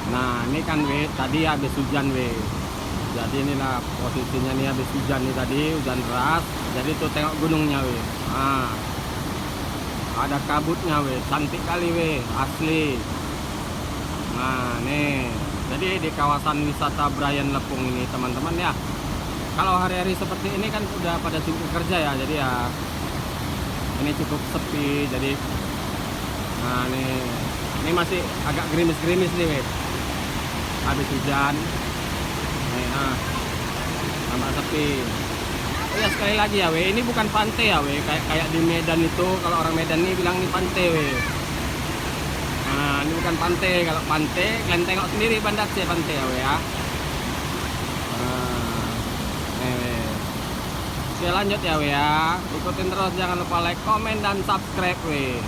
Nah ini kan we, tadi habis hujan we. Jadi inilah posisinya nih habis hujan nih tadi, hujan deras. Jadi tuh tengok gunungnya we. Nah, ada kabutnya we, cantik kali we, asli. Nah nih, jadi di kawasan wisata Brayan Lepung ini teman-teman ya. Kalau hari-hari seperti ini kan udah pada sibuk kerja ya, jadi ya ini cukup sepi. Jadi, nah ini masih agak gerimis-gerimis nih we. Habis hujan. Nih, nah, tampak sepi. Oh ya sekali lagi ya we, ini bukan pantai ya we, kayak di Medan itu kalau orang Medan nih bilang ini pantai we. Nah ini bukan pantai, kalau pantai kalian tengok sendiri Bandar sih pantai ya we ya. Nah, nih we. Oke lanjut ya we ya, ikutin terus, jangan lupa like, komen dan subscribe we.